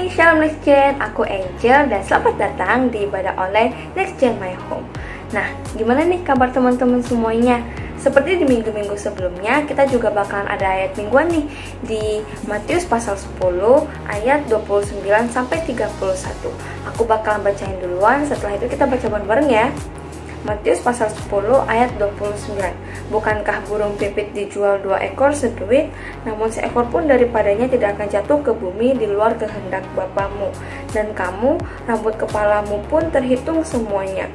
Hai, Shalom Next Gen, aku Angel dan selamat datang di ibadah online Next Gen My Home. Nah, gimana nih kabar teman-teman semuanya? Seperti di minggu-minggu sebelumnya, kita juga bakalan ada ayat mingguan nih di Matius pasal 10 ayat 29 sampai 31. Aku bakalan bacain duluan, setelah itu kita baca bareng-bareng ya. Matius pasal 10 ayat 29. Bukankah burung pipit dijual 2 ekor seduit, namun seekor pun daripadanya tidak akan jatuh ke bumi di luar kehendak Bapamu. Dan kamu, rambut kepalamu pun terhitung semuanya.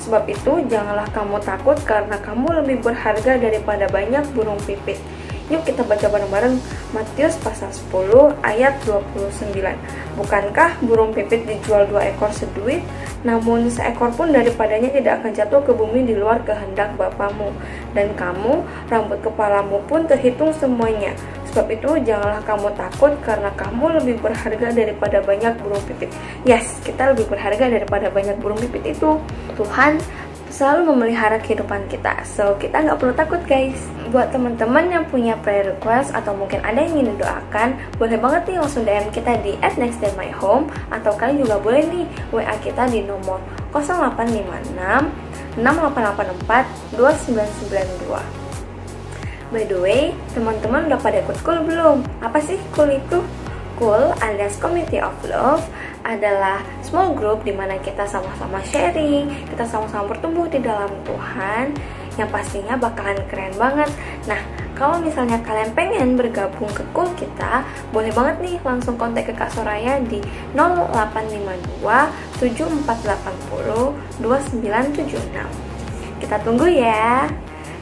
Sebab itu janganlah kamu takut, karena kamu lebih berharga daripada banyak burung pipit. Yuk kita baca bareng-bareng Matius pasal 10 ayat 29. Bukankah burung pipit dijual 2 ekor seduit, namun seekor pun daripadanya tidak akan jatuh ke bumi di luar kehendak Bapamu. Dan kamu, rambut kepalamu pun terhitung semuanya. Sebab itu janganlah kamu takut, karena kamu lebih berharga daripada banyak burung pipit. Yes, kita lebih berharga daripada banyak burung pipit itu. Tuhan selalu memelihara kehidupan kita, so kita nggak perlu takut guys. Buat teman-teman yang punya prayer request atau mungkin ada yang ingin didoakan, boleh banget nih langsung DM kita di @nextgenmyhome, atau kalian juga boleh nih WA kita di nomor 0856 6884 2992. By the way, teman-teman udah pada ikut Cool belum? Apa sih Cool itu? Cool alias Community of Love adalah small group di mana kita sama-sama sharing, kita sama-sama bertumbuh di dalam Tuhan, yang pastinya bakalan keren banget. Nah, kalau misalnya kalian pengen bergabung ke Cool kita, boleh banget nih langsung kontak ke Kak Soraya di 0852 7480 2976. Kita tunggu ya.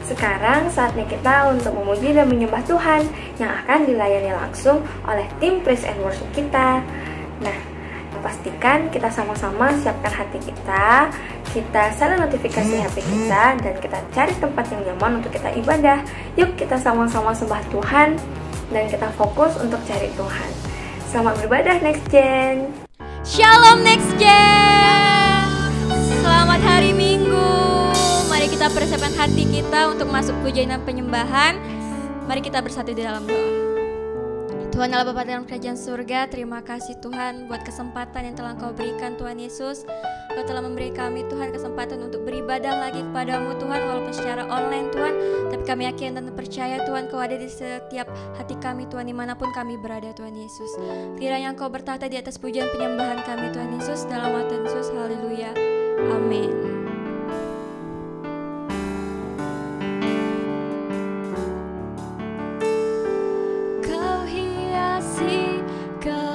Sekarang saatnya kita untuk memuji dan menyembah Tuhan yang akan dilayani langsung oleh tim Praise and Worship kita. Nah, pastikan kita sama-sama siapkan hati kita silent notifikasi HP kita, dan kita cari tempat yang nyaman untuk kita ibadah. Yuk kita sama-sama sembah Tuhan dan kita fokus untuk cari Tuhan. Selamat beribadah Next Gen. Shalom Next Gen. Selamat hari Minggu. Mari kita persiapkan hati kita untuk masuk pujian dan penyembahan. Mari kita bersatu di dalam doa. Tuhan Allah Bapa dalam kerajaan surga, terima kasih Tuhan buat kesempatan yang telah Engkau berikan Tuhan Yesus. Engkau telah memberi kami Tuhan kesempatan untuk beribadah lagi kepadamu Tuhan, walaupun secara online Tuhan. Tapi kami yakin dan percaya Tuhan Kau ada di setiap hati kami Tuhan, dimanapun kami berada Tuhan Yesus. Kiranya Engkau bertahta di atas pujian penyembahan kami Tuhan Yesus, dalam nama Tuhan Yesus, haleluya, amin.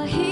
I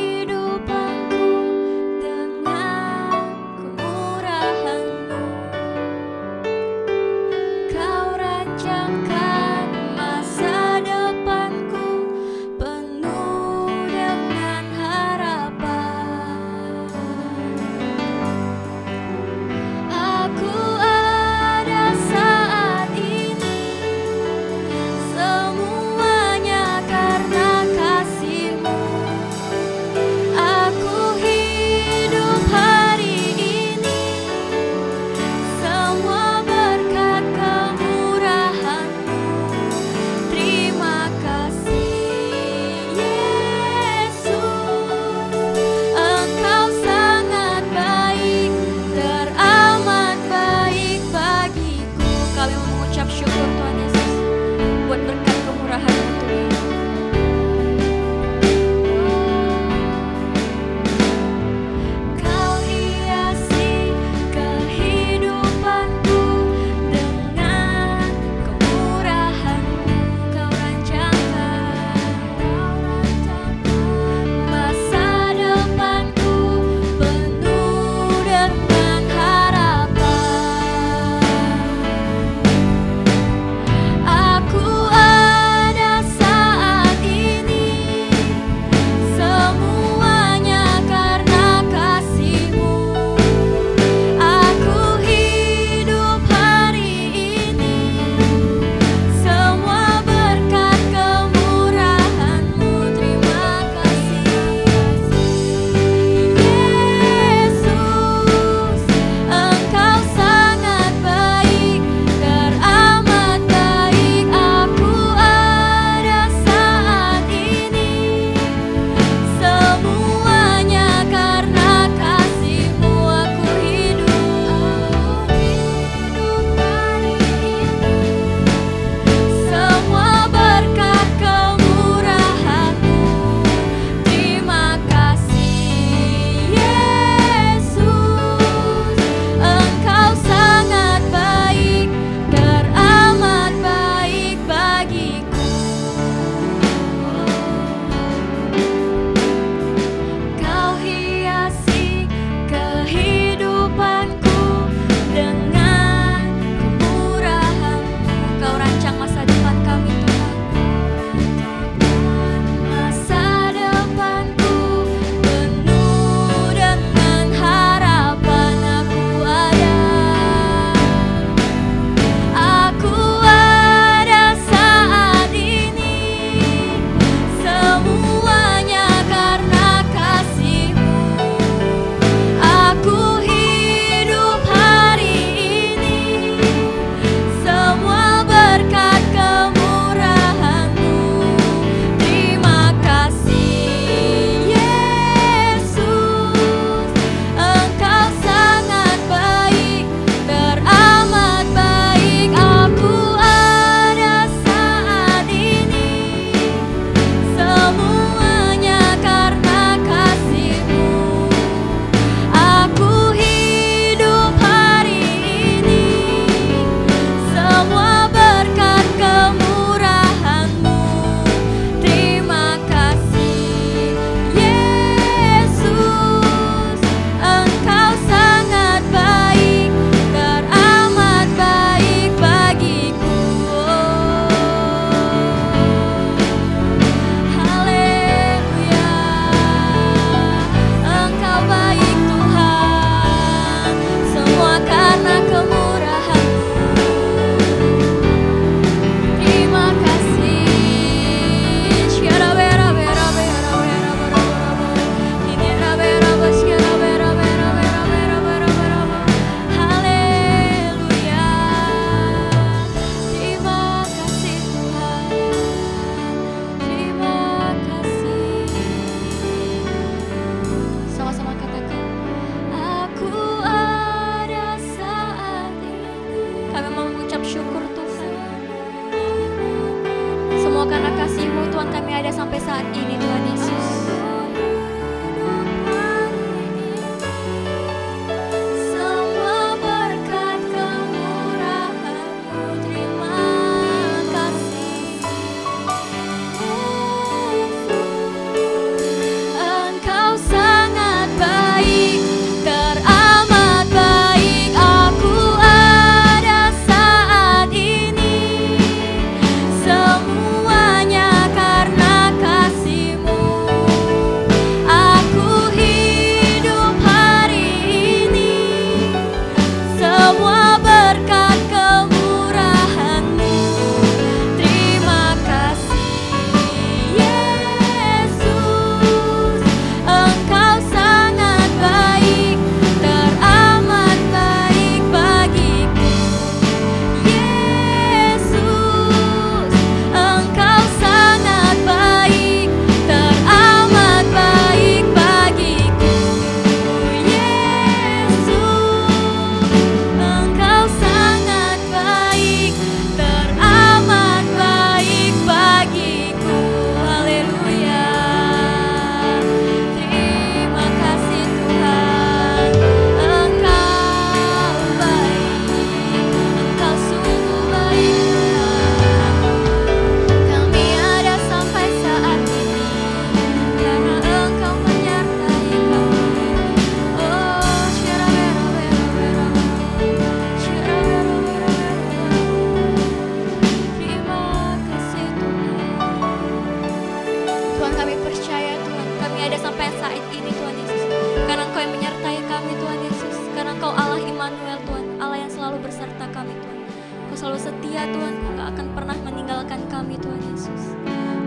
kami percaya Tuhan, kami ada sampai saat ini Tuhan Yesus, karena Engkau yang menyertai kami Tuhan Yesus, karena Engkau Allah Immanuel Tuhan, Allah yang selalu berserta kami Tuhan. Engkau selalu setia Tuhan, Engkau gak akan pernah meninggalkan kami Tuhan Yesus.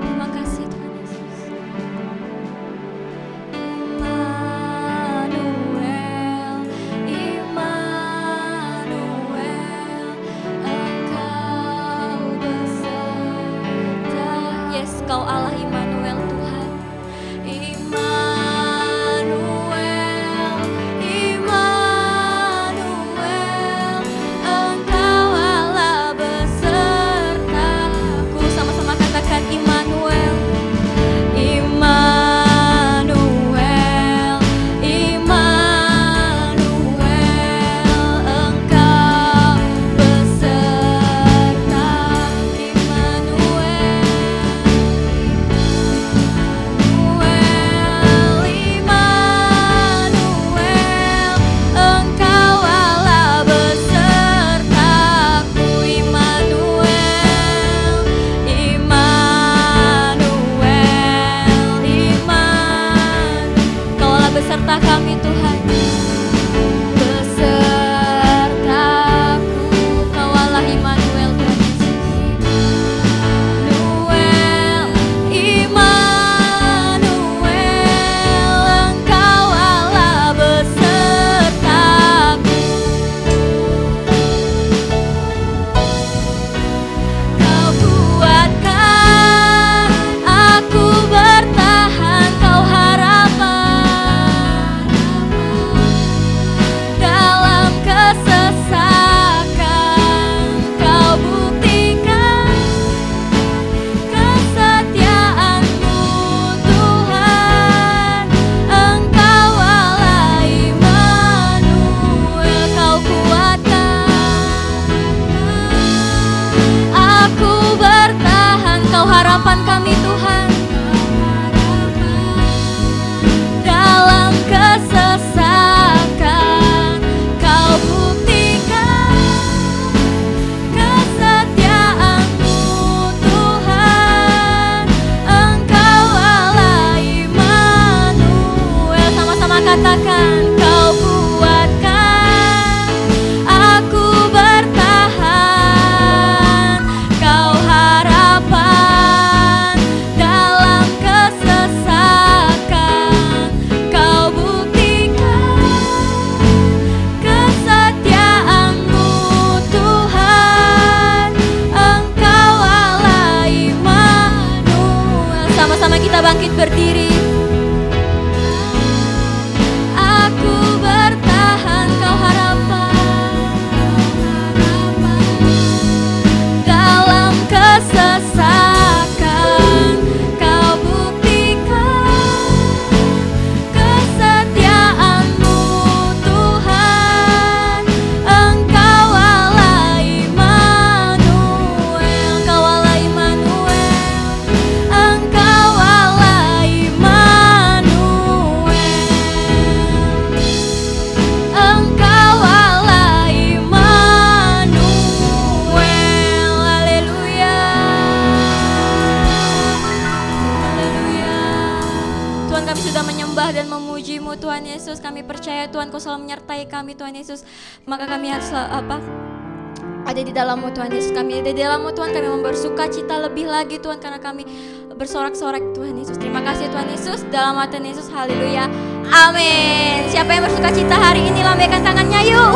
Terima kasih Tuhan Yesus. Immanuel, Immanuel, Engkau beserta. Yes, Kau Allah Immanuel Tuhan. Immanuel, Immanuel, Engkau Allah besertaku. Sama-sama katakan Immanuel, Immanuel, Immanuel, Engkau beserta. Immanuel, Immanuel, Engkau Allah besertaku. Immanuel, Immanuel, Kau Allah beserta kami Tuhan, besertaku. Kau Allah Immanuel Tuhan Yesus. Immanuel, Engkau Allah besertaku. Kau kuatkan aku bertahan, Kau harapan dalam kesesakan. Kau buktikan kesetiaan-Mu Tuhan, Engkau Allah Immanuel. Kau kuatkan aku bertahan, Kau harapan kami Tuhan dalam kesesakan. Kau buktikan kesetiaan-Mu Tuhan, Engkau Allah Immanuel. Sama-sama katakan, Kau kuatkan aku bertahan, Kau harapan dalam kesesakan. Kau buktikan kesetiaan-Mu Tuhan, Engkau Allah Immanuel. Sama-sama kita bangkit berdiri. Aku bertahan, Kau harapan dalam kesesakan. Kau buktikan kesetiaan-Mu Tuhan, Engkau Allah Immanuel. Engkau Allah Immanuel, Engkau Allah Immanuel, Engkau Allah Immanuel. Haleluya, haleluya. Tuhan, kami sudah menyembah dan memuji-Mu Tuhan Yesus. Kami percaya Tuhan, Kau selalu menyertai kami Tuhan Yesus. Maka kami harus ada di dalam-Mu Tuhan Yesus. Kami ada di dalam-Mu Tuhan, kami bersuka cita lebih lagi Tuhan, karena kami bersorak-sorak Tuhan Yesus. Terima kasih Tuhan Yesus, dalam nama Tuhan Yesus. Haleluya, amin. Siapa yang bersuka cita hari ini, lambaikan tangannya yuk.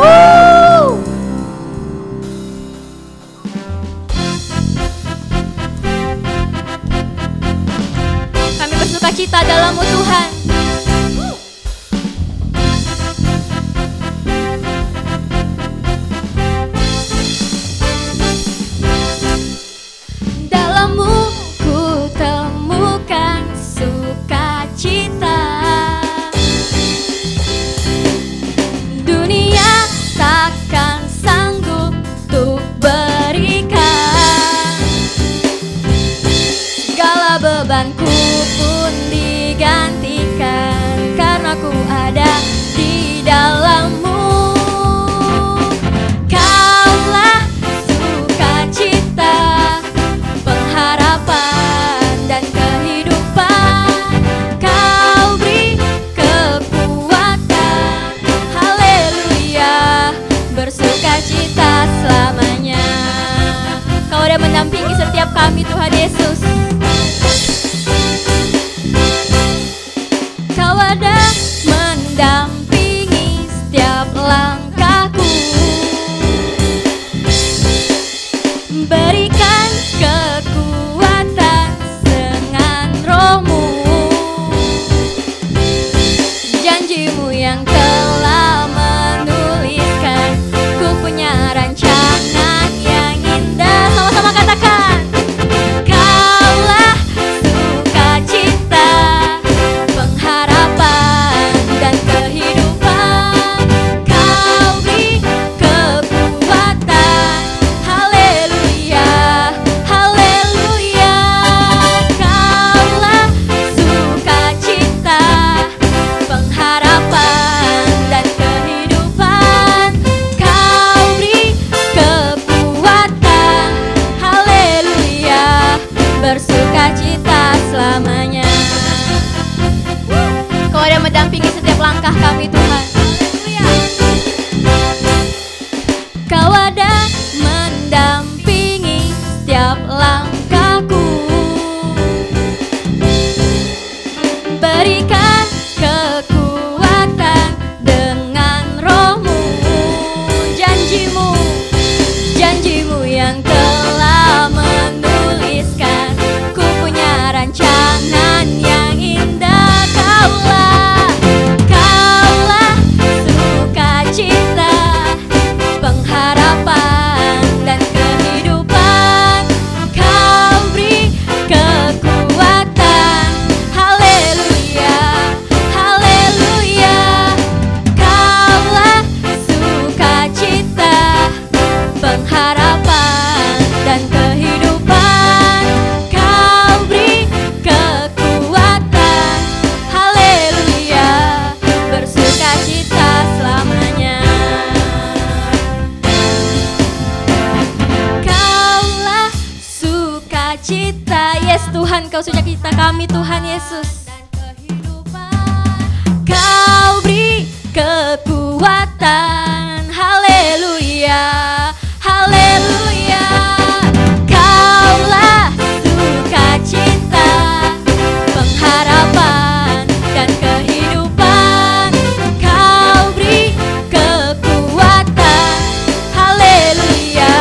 Kami bersuka cita dalam-Mu Tuhan. Dalam-Mu ku temukan sukacita. Dunia takkan sanggup untuk berikan. Segala bebanku pun digantikan, karena ku ada di dalam-Mu. Kaulah sukacita, pengharapan dan kehidupan. kami Tuhan Yesus. Kau beri kekuatan, haleluya, haleluya. Kaulah sukacita, pengharapan dan kehidupan. Kau beri kekuatan, haleluya,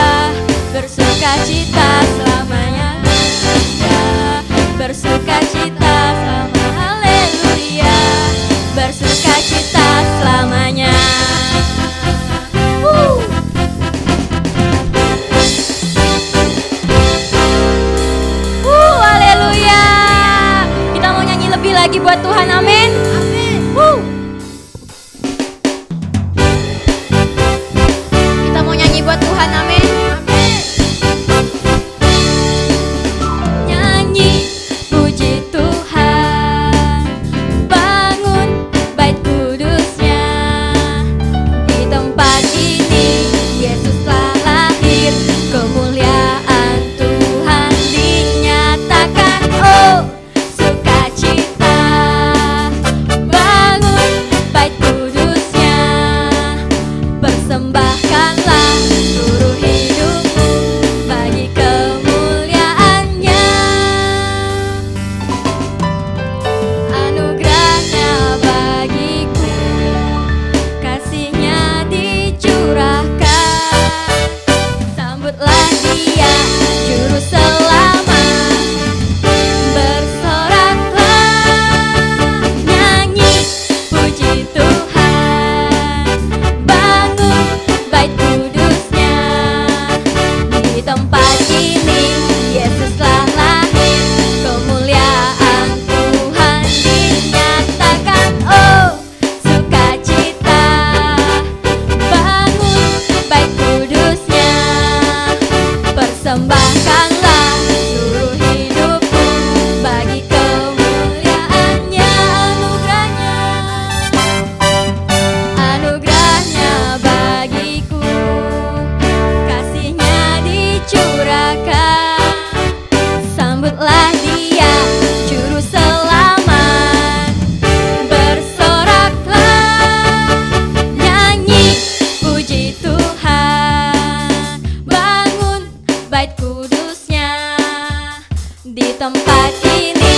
bersukacita selamanya, bersukacita selama, haleluya, bersukacita selamanya. Haleluya. Kita mau nyanyi lebih lagi buat Tuhan, amin. Kita mau nyanyi buat Tuhan, amin. Nyanyi puji Tuhan, bangun bait kudusnya. Di tempat ini Yesus telah lahir, kemuliaan Tuhan dinyatakan. Oh, sukacita, bangun bait kudusnya. Persembahkanlah seluruh hidupmu bagi kemuliaannya. Anugerahnya bagiku, kasihnya dicurahkan. Sambutlah dia, juru selamat, bersoraklah. Nyanyi puji Tuhan, bangun bait kudusnya. Di tempat ini Yesus telah lahir, kemuliaan Tuhan dinyatakan. Oh, sukacita, bangun bait kudusnya. Persembahkanlah seluruh hidupmu bagi kemuliaannya. Anugerahnya bagiku, kasihnya dicurahkan. Sambutlah dia, juru selamat, bersoraklah. Nyanyi puji Tuhan, bangun bait kudusnya. Di tempat ini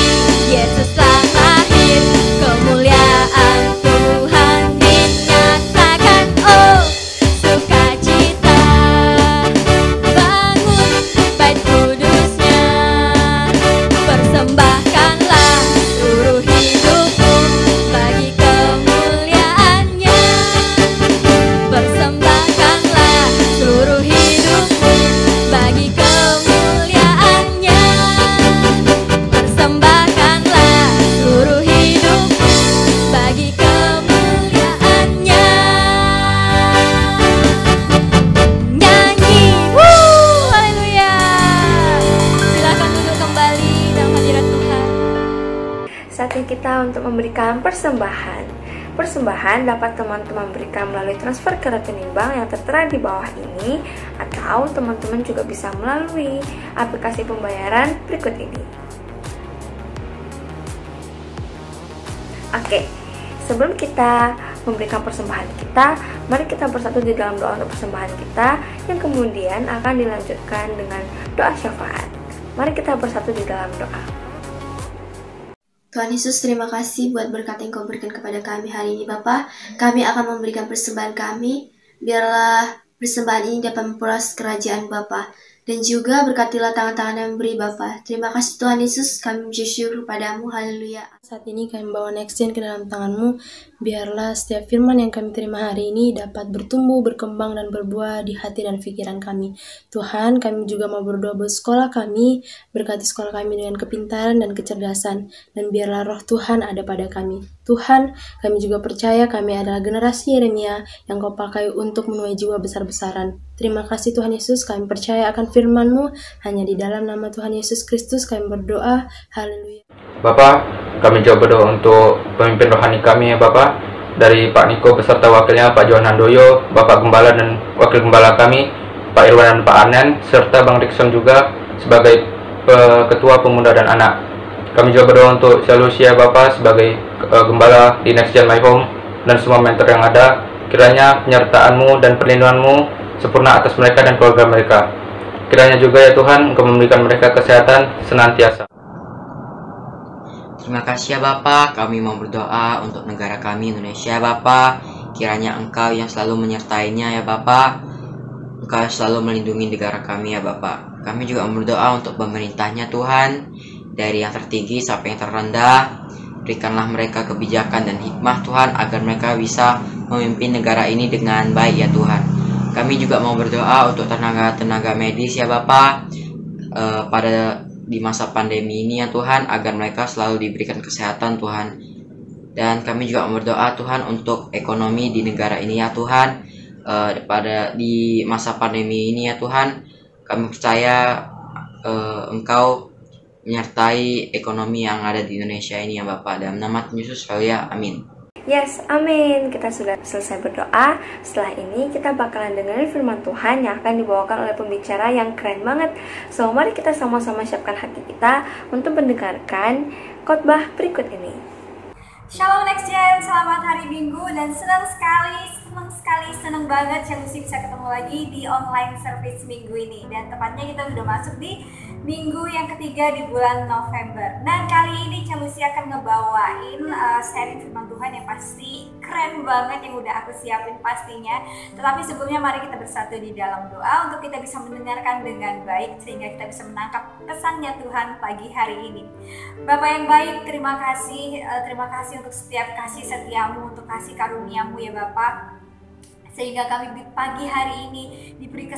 Yesus telah lahir, kemuliaan Tuhan dinyatakan. Oh, sukacita, bangun bait kudusnya. Persembahkanlah seluruh hidupmu bagi kemuliaannya. Persembahkanlah seluruh hidupmu bagi kemuliaannya. Persembahkanlah seluruh hidupmu bagi kemuliaannya. Nyanyi, haleluya. Silakan duduk kembali dalam hadirat Tuhan. Saatnya kita untuk memberikan persembahan. Persembahan dapat teman-teman berikan melalui transfer ke rekening bank yang tertera di bawah ini, atau teman-teman juga bisa melalui aplikasi pembayaran berikut ini. Oke, sebelum kita memberikan persembahan kita, mari kita bersatu di dalam doa untuk persembahan kita, yang kemudian akan dilanjutkan dengan doa syafaat. Mari kita bersatu di dalam doa. Tuhan Yesus, terima kasih buat berkat yang Kau berikan kepada kami hari ini, Bapa. Kami akan memberikan persembahan kami. Biarlah persembahan ini dapat memperluas kerajaan Bapa. Dan juga berkatilah tangan-tangan yang memberi, Bapa. Terima kasih Tuhan Yesus, kami bersyukur kepadamu. Haleluya. Saat ini kami bawa Nextgen ke dalam tangan-Mu. Biarlah setiap firman yang kami terima hari ini dapat bertumbuh, berkembang, dan berbuah di hati dan pikiran kami. Tuhan, kami juga mau berdoa buat sekolah kami. Berkati sekolah kami dengan kepintaran dan kecerdasan. Dan biarlah roh Tuhan ada pada kami. Tuhan, kami juga percaya kami adalah generasi Yeremia yang Kau pakai untuk menuai jiwa besar-besaran. Terima kasih Tuhan Yesus, kami percaya akan firman-Mu. Hanya di dalam nama Tuhan Yesus Kristus kami berdoa. Haleluya. Bapak, kami juga berdoa untuk pemimpin rohani kami ya Bapak, dari Pak Niko beserta wakilnya Pak Johan Handoyo, Bapak Gembala dan Wakil Gembala kami, Pak Irwan dan Pak Anen, serta Bang Rikson juga sebagai Ketua Pemuda dan Anak. Kami juga berdoa untuk Lucia Bapak sebagai gembala di Next Gen My Home dan semua mentor yang ada. Kiranya penyertaan-Mu dan perlindungan-Mu sempurna atas mereka dan keluarga mereka. Kiranya juga ya Tuhan, Engkau memberikan mereka kesehatan senantiasa. Terima kasih ya Bapak, kami mau berdoa untuk negara kami Indonesia Bapak. Kiranya Engkau yang selalu menyertainya ya Bapak. Engkau yang selalu melindungi negara kami ya Bapak. Kami juga mau berdoa untuk pemerintahnya Tuhan, dari yang tertinggi sampai yang terendah. Berikanlah mereka kebijakan dan hikmah Tuhan, agar mereka bisa memimpin negara ini dengan baik ya Tuhan. Kami juga mau berdoa untuk tenaga medis ya Bapak, pada di masa pandemi ini ya Tuhan, agar mereka selalu diberikan kesehatan Tuhan. Dan kami juga berdoa Tuhan untuk ekonomi di negara ini ya Tuhan, di masa pandemi ini ya Tuhan. Kami percaya Engkau menyertai ekonomi yang ada di Indonesia ini ya Bapak. Dalam nama Tuhan Yesus, haleluya, amin. Yes, amin. Kita sudah selesai berdoa. Setelah ini kita bakalan dengerin firman Tuhan yang akan dibawakan oleh pembicara yang keren banget. So, mari kita sama-sama siapkan hati kita untuk mendengarkan khotbah berikut ini. Shalom Next Gen, selamat hari Minggu dan senang banget Chelsea bisa ketemu lagi di online service minggu ini. Dan tepatnya kita sudah masuk di minggu yang ketiga di bulan November. Dan kali ini Chelsea akan ngebawain seri firman Tuhan yang pasti keren banget, yang udah aku siapin pastinya. Tetapi sebelumnya mari kita bersatu di dalam doa untuk kita bisa mendengarkan dengan baik, sehingga kita bisa menangkap pesannya Tuhan pagi hari ini. Bapak yang baik, terima kasih untuk setiap kasih setiamu, untuk kasih karuniamu ya Bapak, sehingga kami di pagi hari ini diberi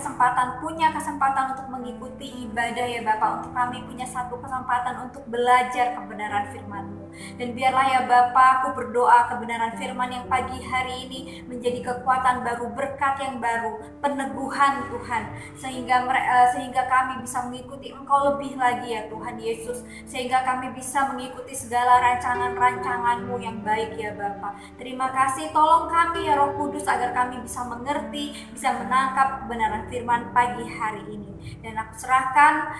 punya kesempatan untuk mengikuti ibadah ya Bapak, untuk kami punya satu kesempatan untuk belajar kebenaran firman-Mu. Dan biarlah ya Bapak, aku berdoa kebenaran firman yang pagi hari ini menjadi kekuatan baru, berkat yang baru, peneguhan Tuhan, sehingga kami bisa mengikuti Engkau lebih lagi ya Tuhan Yesus, sehingga kami bisa mengikuti segala rancangan-rancangan-Mu yang baik ya Bapak. Terima kasih, tolong kami ya Roh Kudus agar kami bisa mengerti, bisa menangkap kebenaran firman pagi hari ini. Dan aku serahkan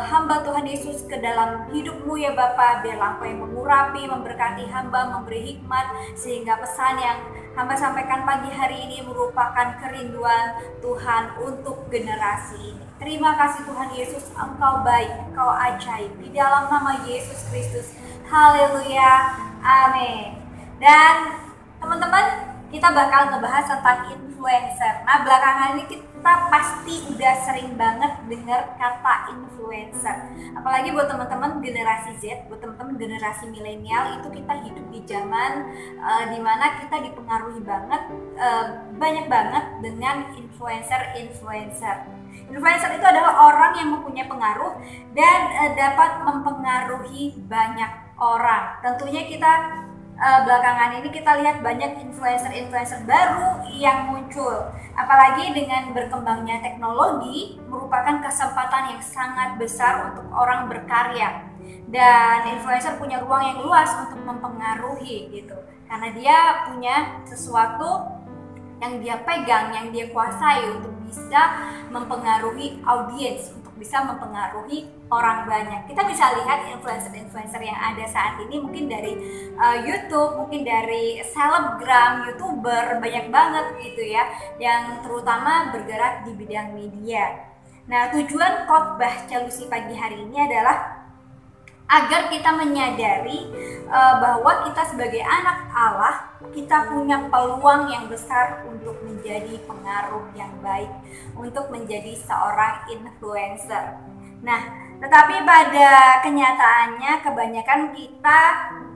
hamba Tuhan Yesus ke dalam hidup-Mu ya Bapa. Biarlah Engkau yang mengurapi, memberkati hamba, memberi hikmat, sehingga pesan yang hamba sampaikan pagi hari ini merupakan kerinduan Tuhan untuk generasi ini. Terima kasih Tuhan Yesus, Engkau baik, Engkau ajaib. Di dalam nama Yesus Kristus, haleluya, amin. Dan teman-teman, kita bakal ngebahas tentang influencer. Nah, belakangan ini kita pasti udah sering banget dengar kata influencer. Apalagi buat teman-teman generasi Z, buat teman-teman generasi milenial, itu kita hidup di zaman dimana kita dipengaruhi banyak banget dengan influencer. Influencer itu adalah orang yang mempunyai pengaruh dan dapat mempengaruhi banyak orang. Tentunya kita belakangan ini kita lihat banyak influencer baru yang muncul. Apalagi dengan berkembangnya teknologi merupakan kesempatan yang sangat besar untuk orang berkarya. Dan influencer punya ruang yang luas untuk mempengaruhi gitu. Karena dia punya sesuatu yang dia pegang, yang dia kuasai untuk bisa mempengaruhi audiens, untuk bisa mempengaruhi orang banyak. Kita bisa lihat influencer yang ada saat ini mungkin dari YouTube, mungkin dari selebgram, YouTuber, banyak banget gitu ya, yang terutama bergerak di bidang media. Nah, tujuan khotbah Chelsea pagi hari ini adalah agar kita menyadari bahwa kita sebagai anak Allah, kita punya peluang yang besar untuk menjadi pengaruh yang baik, untuk menjadi seorang influencer. Nah, tetapi pada kenyataannya kebanyakan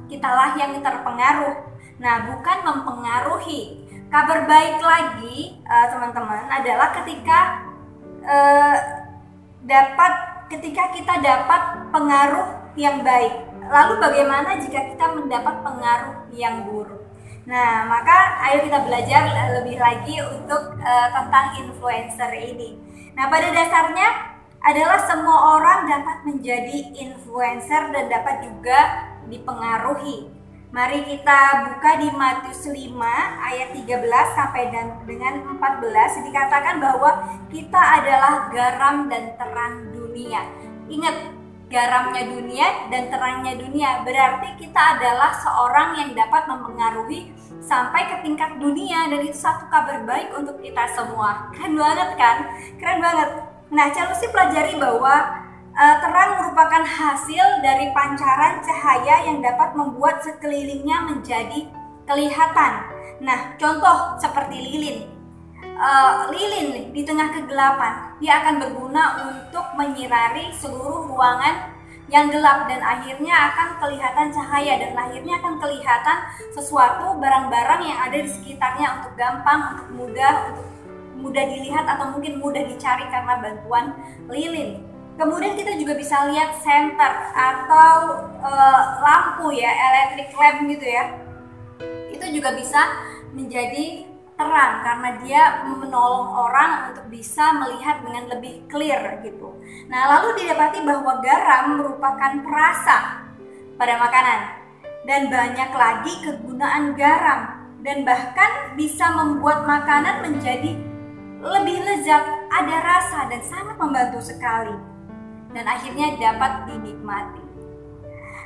kitalah yang terpengaruh. Nah, bukan mempengaruhi. Kabar baik lagi teman-teman adalah ketika kita dapat pengaruh yang baik. Lalu bagaimana jika kita mendapat pengaruh yang buruk? Nah, maka ayo kita belajar lebih lagi untuk tentang influencer ini. Nah, pada dasarnya adalah semua orang dapat menjadi influencer dan dapat juga dipengaruhi. Mari kita buka di Matius 5 ayat 13 sampai dengan 14. Dikatakan bahwa kita adalah garam dan terang dunia. Ingat, garamnya dunia dan terangnya dunia. Berarti kita adalah seorang yang dapat mempengaruhi sampai ke tingkat dunia, dan itu satu kabar baik untuk kita semua. Keren banget kan? Keren banget. Nah, Chelsea pelajari bahwa terang merupakan hasil dari pancaran cahaya yang dapat membuat sekelilingnya menjadi kelihatan. Nah, contoh seperti lilin. Lilin di tengah kegelapan, dia akan berguna untuk menyinari seluruh ruangan yang gelap, dan akhirnya akan kelihatan cahaya, dan akhirnya akan kelihatan sesuatu, barang-barang yang ada di sekitarnya untuk gampang, untuk mudah dilihat atau mungkin mudah dicari karena bantuan lilin. Kemudian kita juga bisa lihat senter atau lampu ya, electric lamp gitu ya. Itu juga bisa menjadi terang karena dia menolong orang untuk bisa melihat dengan lebih clear gitu. Nah, lalu didapati bahwa garam merupakan perasa pada makanan, dan banyak lagi kegunaan garam, dan bahkan bisa membuat makanan menjadi lebih lezat, ada rasa, dan sangat membantu sekali, dan akhirnya dapat dinikmati.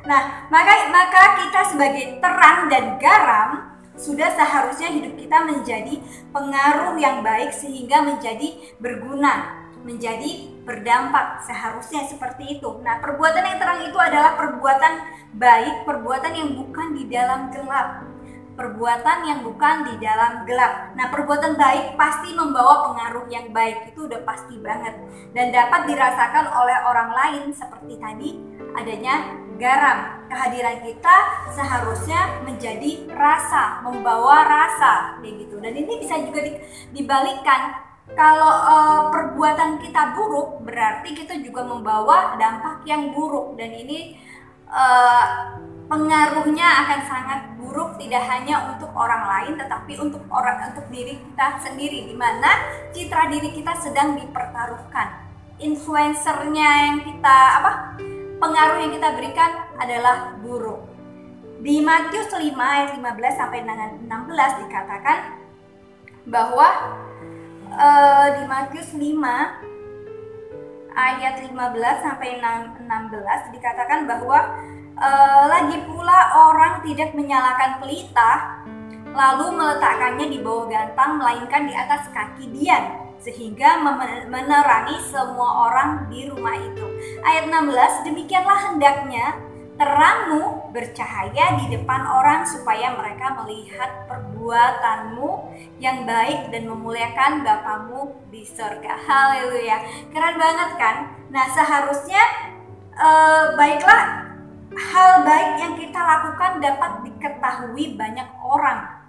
Nah, maka kita sebagai terang dan garam sudah seharusnya hidup kita menjadi pengaruh yang baik sehingga menjadi berguna, menjadi berdampak, seharusnya seperti itu. Nah, perbuatan yang terang itu adalah perbuatan baik, perbuatan yang bukan di dalam gelap, perbuatan yang bukan di dalam gelap. Nah, perbuatan baik pasti membawa pengaruh yang baik, itu udah pasti banget, dan dapat dirasakan oleh orang lain seperti tadi adanya garam. Kehadiran kita seharusnya menjadi rasa, membawa rasa kayak gitu. Dan ini bisa juga dibalikkan. Kalau perbuatan kita buruk, berarti kita juga membawa dampak yang buruk, dan ini pengaruhnya akan sangat buruk, tidak hanya untuk orang lain tetapi untuk diri kita sendiri, di mana citra diri kita sedang dipertaruhkan. Influencernya yang kita pengaruh yang kita berikan adalah buruk. Di Matius 5 ayat 15 sampai 16 dikatakan bahwa di Matius 5 ayat 15 sampai 16 dikatakan bahwa lagi pula orang tidak menyalakan pelita lalu meletakkannya di bawah gantang, melainkan di atas kaki dian, sehingga menerangi semua orang di rumah itu. Ayat 16, demikianlah hendaknya terangmu bercahaya di depan orang supaya mereka melihat perbuatanmu yang baik dan memuliakan Bapamu di surga. Haleluya, keren banget kan? Nah, seharusnya baiklah hal baik yang kita lakukan dapat diketahui banyak orang.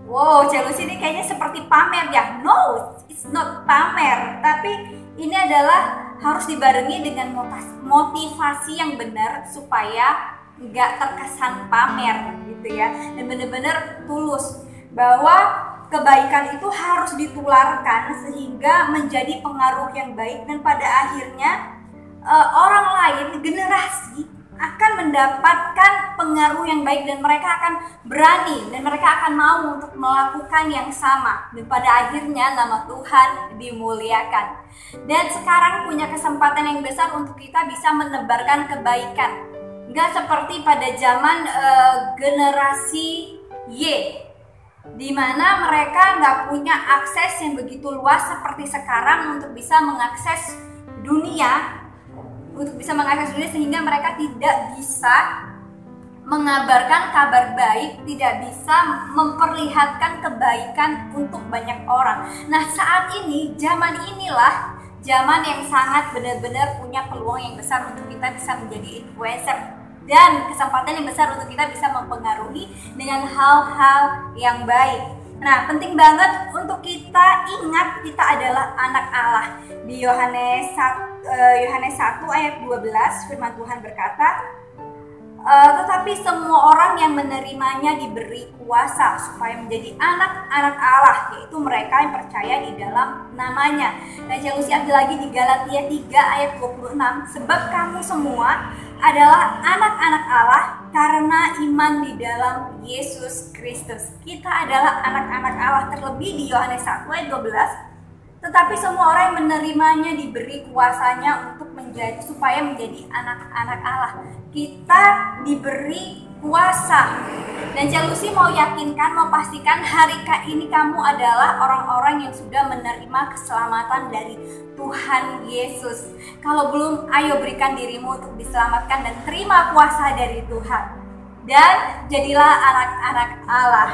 Wow, Chelsea ini kayaknya seperti pamer ya. No, it's not pamer, tapi ini adalah harus dibarengi dengan motivasi yang benar supaya nggak terkesan pamer gitu ya, dan benar-benar tulus bahwa kebaikan itu harus ditularkan sehingga menjadi pengaruh yang baik, dan pada akhirnya orang lain, generasi akan mendapatkan pengaruh yang baik, dan mereka akan berani dan mereka akan mau untuk melakukan yang sama, dan pada akhirnya nama Tuhan dimuliakan. Dan sekarang punya kesempatan yang besar untuk kita bisa menebarkan kebaikan, nggak seperti pada zaman generasi Y, di mana mereka nggak punya akses yang begitu luas seperti sekarang untuk bisa mengakses dunia, sehingga mereka tidak bisa mengabarkan kabar baik, tidak bisa memperlihatkan kebaikan untuk banyak orang. Nah, saat ini, zaman inilah zaman yang sangat benar-benar punya peluang yang besar untuk kita bisa menjadi influencer, dan kesempatan yang besar untuk kita bisa mempengaruhi dengan hal-hal yang baik. Nah, penting banget untuk kita ingat kita adalah anak Allah. Di Yohanes 1 ayat 12 firman Tuhan berkata, tetapi semua orang yang menerimanya diberi kuasa supaya menjadi anak-anak Allah, yaitu mereka yang percaya di dalam namanya. Dan Chelsea ambil lagi di Galatia 3 ayat 26, sebab kamu semua adalah anak-anak Allah karena iman di dalam Yesus Kristus. Kita adalah anak-anak Allah. Terlebih di Yohanes 1 ayat 12 tetapi semua orang yang menerimanya diberi kuasanya untuk supaya menjadi anak-anak Allah. Kita diberi kuasa. Dan Celusi mau yakinkan, mau pastikan hari ini kamu adalah orang-orang yang sudah menerima keselamatan dari Tuhan Yesus. Kalau belum, ayo berikan dirimu untuk diselamatkan dan terima kuasa dari Tuhan. Dan jadilah anak-anak Allah.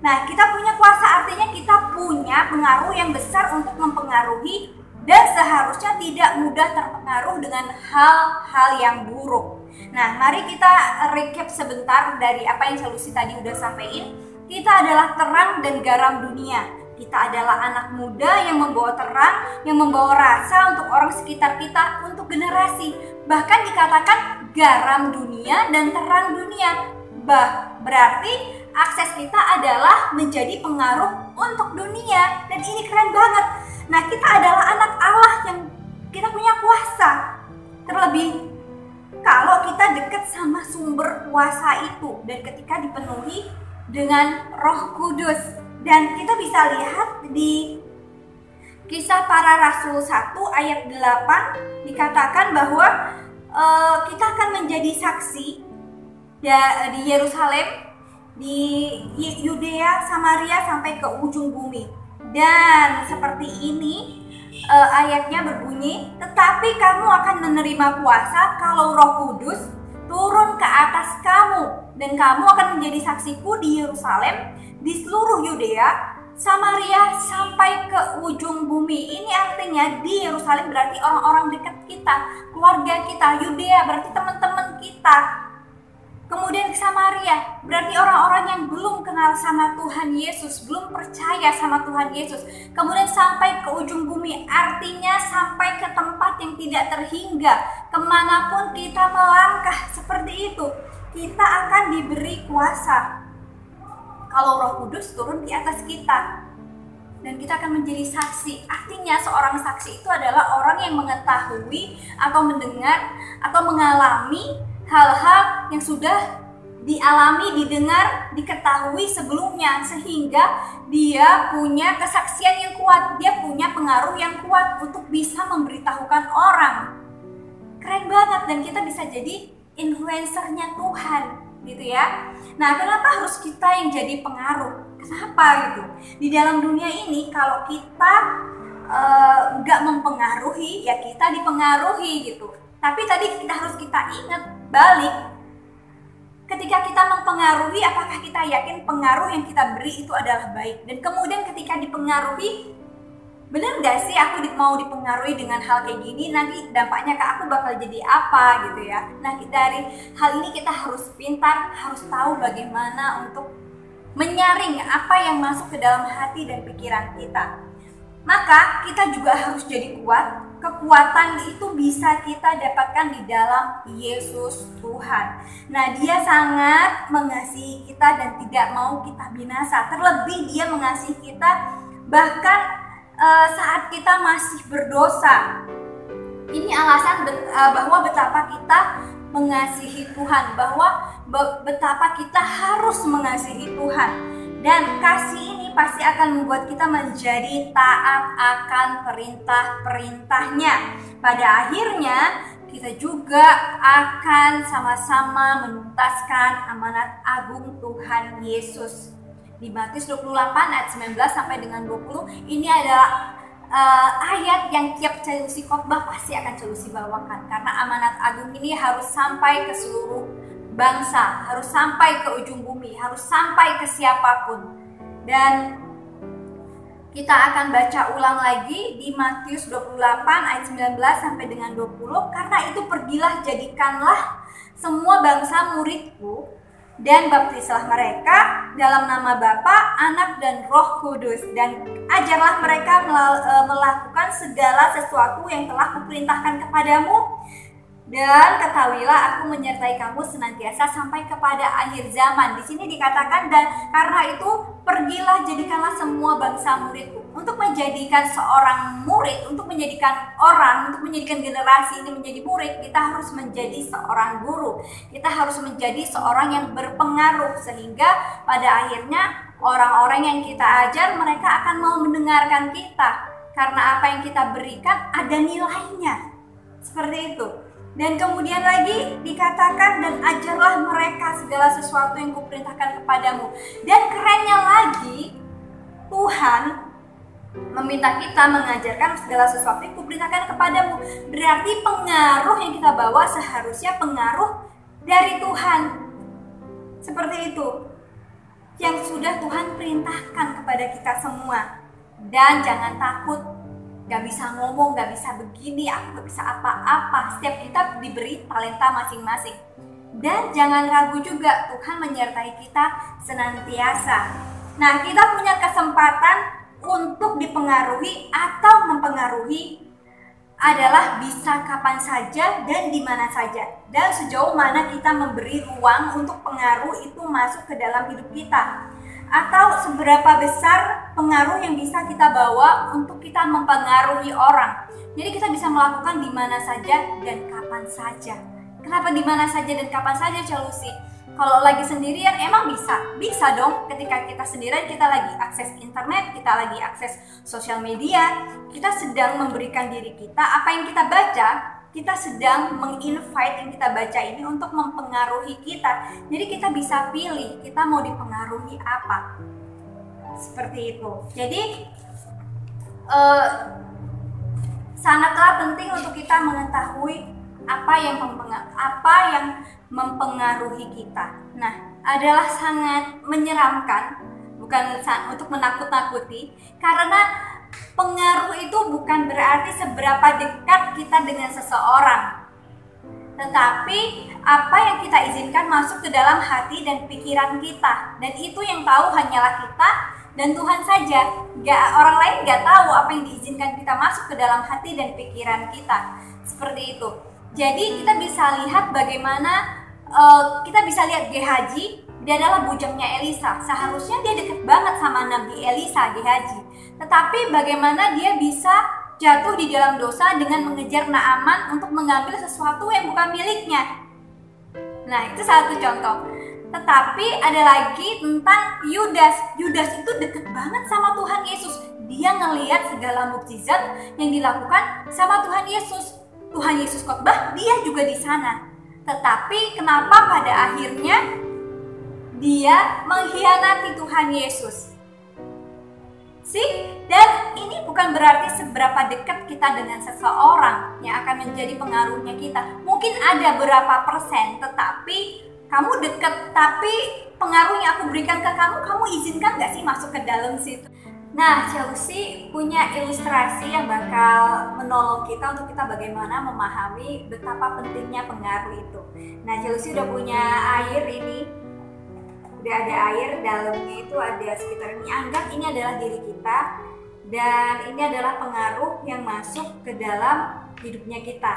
Nah, kita punya kuasa artinya kita punya pengaruh yang besar untuk mempengaruhi dan seharusnya tidak mudah terpengaruh dengan hal-hal yang buruk. Nah, mari kita recap sebentar dari apa yang Celusi tadi udah sampaikan. Kita adalah terang dan garam dunia. Kita adalah anak muda yang membawa terang, yang membawa rasa untuk orang sekitar kita, untuk generasi. Bahkan dikatakan garam dunia dan terang dunia. Berarti akses kita adalah menjadi pengaruh untuk dunia. Dan ini keren banget. Nah, kita adalah anak Allah yang kita punya kuasa. Terlebih kalau kita dekat sama sumber kuasa itu dan ketika dipenuhi dengan Roh Kudus. Dan kita bisa lihat di Kisah Para Rasul 1 ayat 8 dikatakan bahwa kita akan menjadi saksi di Yerusalem, di Yudea, Samaria sampai ke ujung bumi. Dan seperti ini ayatnya berbunyi, tetapi kamu akan menerima kuasa kalau Roh Kudus turun ke atas kamu, dan kamu akan menjadi saksiku di Yerusalem, di seluruh Yudea, Samaria sampai ke ujung bumi. Ini artinya di Yerusalem berarti orang-orang dekat kita, keluarga kita. Yudea berarti teman-teman kita. Kemudian Samaria berarti orang-orang yang belum kenal sama Tuhan Yesus, belum percaya sama Tuhan Yesus. Kemudian sampai ke ujung bumi, artinya sampai ke tempat yang tidak terhingga. Kemanapun kita melangkah seperti itu, kita akan diberi kuasa kalau Roh Kudus turun di atas kita. Dan kita akan menjadi saksi. Artinya seorang saksi itu adalah orang yang mengetahui atau mendengar atau mengalami hal-hal yang sudah dialami, didengar, diketahui sebelumnya, sehingga dia punya kesaksian yang kuat, dia punya pengaruh yang kuat untuk bisa memberitahukan orang. Keren banget, dan kita bisa jadi influencernya Tuhan, gitu ya. Nah, kenapa harus kita yang jadi pengaruh? Kenapa gitu? Di dalam dunia ini kalau kita nggak mempengaruhi, ya kita dipengaruhi gitu. Tapi tadi harus kita ingat balik, ketika kita mempengaruhi, apakah kita yakin pengaruh yang kita beri itu adalah baik? Dan kemudian ketika dipengaruhi, benar gak sih aku mau dipengaruhi dengan hal kayak gini, nanti dampaknya ke aku bakal jadi apa gitu ya. Nah, dari hal ini kita harus pintar, harus tahu bagaimana untuk menyaring apa yang masuk ke dalam hati dan pikiran kita. Maka kita juga harus jadi kuat. Kekuatan itu bisa kita dapatkan di dalam Yesus Tuhan. Nah, dia sangat mengasihi kita dan tidak mau kita binasa. Terlebih dia mengasihi kita bahkan saat kita masih berdosa. Ini alasan bahwa betapa kita mengasihi Tuhan, bahwa betapa kita harus mengasihi Tuhan. Dan kasih ini pasti akan membuat kita menjadi taat akan perintah-perintahnya. Pada akhirnya kita juga akan sama-sama menuntaskan amanat agung Tuhan Yesus. Di Matius 28 ayat 19 sampai dengan 20, ini adalah ayat yang tiap Celusi khotbah pasti akan Celusi bawakan. Karena amanat agung ini harus sampai ke seluruh bangsa, harus sampai ke ujung bumi, harus sampai ke siapapun. Dan kita akan baca ulang lagi di Matius 28 ayat 19 sampai dengan 20. Karena itu pergilah, jadikanlah semua bangsa muridku dan baptislah mereka dalam nama Bapa, Anak dan Roh Kudus, dan ajarlah mereka melakukan segala sesuatu yang telah kuperintahkan kepadamu. Dan ketahuilah aku menyertai kamu senantiasa sampai kepada akhir zaman. Di sini dikatakan, dan karena itu pergilah, jadikanlah semua bangsa muridku. Untuk menjadikan seorang murid, untuk menjadikan orang, untuk menjadikan generasi ini menjadi murid, kita harus menjadi seorang guru. Kita harus menjadi seorang yang berpengaruh, sehingga pada akhirnya orang-orang yang kita ajar, mereka akan mau mendengarkan kita. karena apa yang kita berikan ada nilainya. Seperti itu. Dan kemudian lagi dikatakan, dan ajarlah mereka segala sesuatu yang kuperintahkan kepadamu. Dan kerennya lagi, Tuhan meminta kita mengajarkan segala sesuatu yang kuperintahkan kepadamu. Berarti pengaruh yang kita bawa seharusnya pengaruh dari Tuhan. Seperti itu, yang sudah Tuhan perintahkan kepada kita semua. Dan jangan takut, gak bisa ngomong, gak bisa begini, aku gak bisa apa-apa. Setiap kita diberi talenta masing-masing. Dan jangan ragu juga, Tuhan menyertai kita senantiasa. Nah, kita punya kesempatan untuk dipengaruhi atau mempengaruhi adalah bisa kapan saja dan di mana saja. Dan sejauh mana kita memberi ruang untuk pengaruh itu masuk ke dalam hidup kita. Atau seberapa besar pengaruh yang bisa kita bawa untuk kita mempengaruhi orang. Jadi kita bisa melakukan di mana saja dan kapan saja. Kenapa di mana saja dan kapan saja, Chelsea? Kalau lagi sendirian emang bisa dong. Ketika kita sendirian, kita lagi akses internet, kita lagi akses sosial media, kita sedang memberikan diri kita, apa yang kita baca, kita sedang menginvite yang kita baca ini untuk mempengaruhi kita. Jadi kita bisa pilih kita mau dipengaruhi apa. Seperti itu. Jadi sangatlah penting untuk kita mengetahui apa yang mempengaruhi kita. Nah, adalah sangat menyeramkan, bukan untuk menakut-nakuti, karena pengaruh itu bukan berarti seberapa dekat kita dengan seseorang, tetapi apa yang kita izinkan masuk ke dalam hati dan pikiran kita. Dan itu yang tahu hanyalah kita dan Tuhan saja. Orang lain gak tahu apa yang diizinkan kita masuk ke dalam hati dan pikiran kita. Seperti itu. Jadi kita bisa lihat bagaimana kita bisa lihat Gehazi. Dia adalah bujangnya Elisa. Seharusnya dia dekat banget sama Nabi Elisa, Gehazi. Tetapi bagaimana dia bisa jatuh di dalam dosa dengan mengejar Naaman untuk mengambil sesuatu yang bukan miliknya. Nah, itu satu contoh. Tetapi ada lagi tentang Yudas. Yudas itu dekat banget sama Tuhan Yesus. Dia ngelihat segala mukjizat yang dilakukan sama Tuhan Yesus. Tuhan Yesus khotbah, dia juga di sana. Tetapi kenapa pada akhirnya dia mengkhianati Tuhan Yesus? Dan ini bukan berarti seberapa dekat kita dengan seseorang yang akan menjadi pengaruhnya kita. Mungkin ada berapa persen, tetapi kamu dekat, tapi pengaruh yang aku berikan ke kamu izinkan gak sih masuk ke dalam situ? Nah, Chelsea punya ilustrasi yang bakal menolong kita untuk kita bagaimana memahami betapa pentingnya pengaruh itu. Nah, Chelsea udah punya air ini. Udah ada air, dalamnya itu ada sekitar ini. Anggap ini adalah diri kita, dan ini adalah pengaruh yang masuk ke dalam hidupnya kita.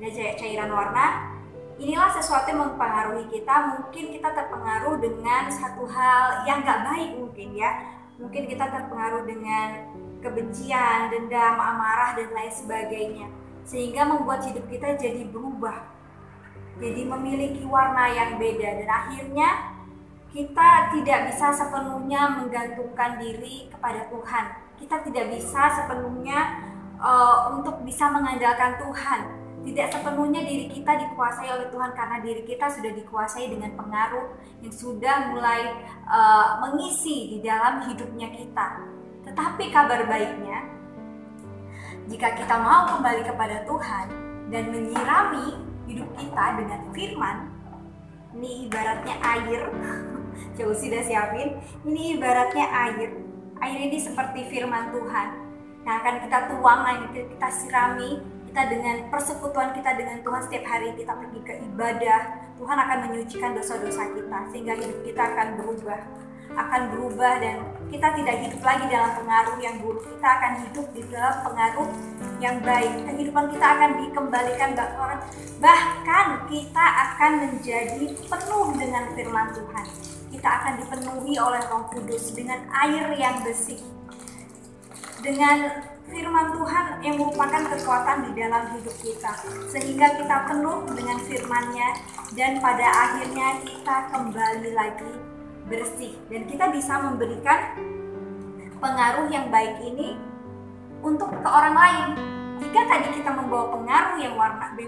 Ini cairan warna. Inilah sesuatu yang mempengaruhi kita. Mungkin kita terpengaruh dengan satu hal yang gak baik mungkin ya. Mungkin kita terpengaruh dengan kebencian, dendam, amarah, dan lain sebagainya. Sehingga membuat hidup kita jadi berubah. Jadi memiliki warna yang beda, dan akhirnya kita tidak bisa sepenuhnya menggantungkan diri kepada Tuhan. Kita tidak bisa sepenuhnya untuk bisa mengandalkan Tuhan. Tidak sepenuhnya diri kita dikuasai oleh Tuhan, karena diri kita sudah dikuasai dengan pengaruh yang sudah mulai mengisi di dalam hidupnya kita. Tetapi kabar baiknya, jika kita mau kembali kepada Tuhan dan menyirami hidup kita dengan firman, ini ibaratnya air. Coba sudah siapin. Ini ibaratnya air. Air ini seperti firman Tuhan. Nah, akan kita tuang, kita sirami. Kita dengan persekutuan kita dengan Tuhan setiap hari, kita pergi ke ibadah, Tuhan akan menyucikan dosa-dosa kita, sehingga hidup kita akan berubah, dan kita tidak hidup lagi dalam pengaruh yang buruk. Kita akan hidup di dalam pengaruh yang baik. Kehidupan kita akan dikembalikan, bahkan kita akan menjadi penuh dengan firman Tuhan. Kita akan dipenuhi oleh Roh Kudus dengan air yang bersih, dengan firman Tuhan yang merupakan kekuatan di dalam hidup kita, sehingga kita penuh dengan firman-Nya, dan pada akhirnya kita kembali lagi bersih, dan kita bisa memberikan pengaruh yang baik ini untuk ke orang lain. Jika tadi kita membawa pengaruh yang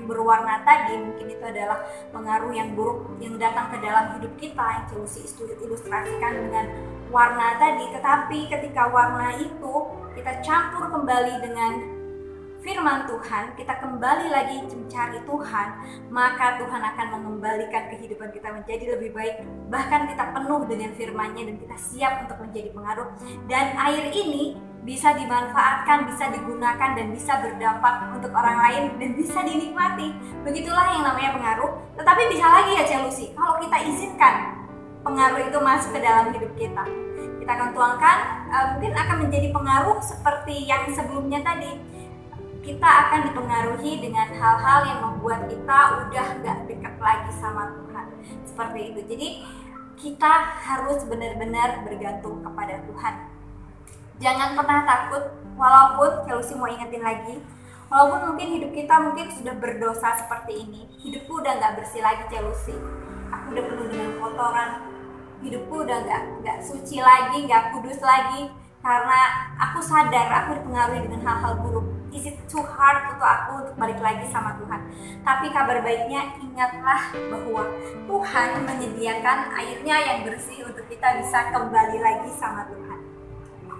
berwarna tadi, mungkin itu adalah pengaruh yang buruk yang datang ke dalam hidup kita, yang Chelsea ilustrasikan dengan warna tadi. Tetapi ketika warna itu kita campur kembali dengan firman Tuhan, kita kembali lagi mencari Tuhan, maka Tuhan akan mengembalikan kehidupan kita menjadi lebih baik. Bahkan kita penuh dengan firman-Nya dan kita siap untuk menjadi pengaruh. Dan air ini bisa dimanfaatkan, bisa digunakan, dan bisa berdampak untuk orang lain dan bisa dinikmati. Begitulah yang namanya pengaruh. Tetapi bisa lagi ya Chelsea, kalau kita izinkan pengaruh itu masuk ke dalam hidup kita. Kita akan tuangkan, mungkin akan menjadi pengaruh seperti yang sebelumnya tadi. Kita akan dipengaruhi dengan hal-hal yang membuat kita udah gak dekat lagi sama Tuhan. Seperti itu. Jadi kita harus benar-benar bergantung kepada Tuhan. Jangan pernah takut, walaupun Chelsea mau ingetin lagi, walaupun mungkin hidup kita mungkin sudah berdosa seperti ini, hidupku udah gak bersih lagi Chelsea. Aku udah penuh dengan kotoran, hidupku udah gak suci lagi, gak kudus lagi, karena aku sadar aku dipengaruhi dengan hal-hal buruk. Is it too hard untuk aku untuk balik lagi sama Tuhan? Tapi kabar baiknya, ingatlah bahwa Tuhan menyediakan airnya yang bersih untuk kita bisa kembali lagi sama Tuhan.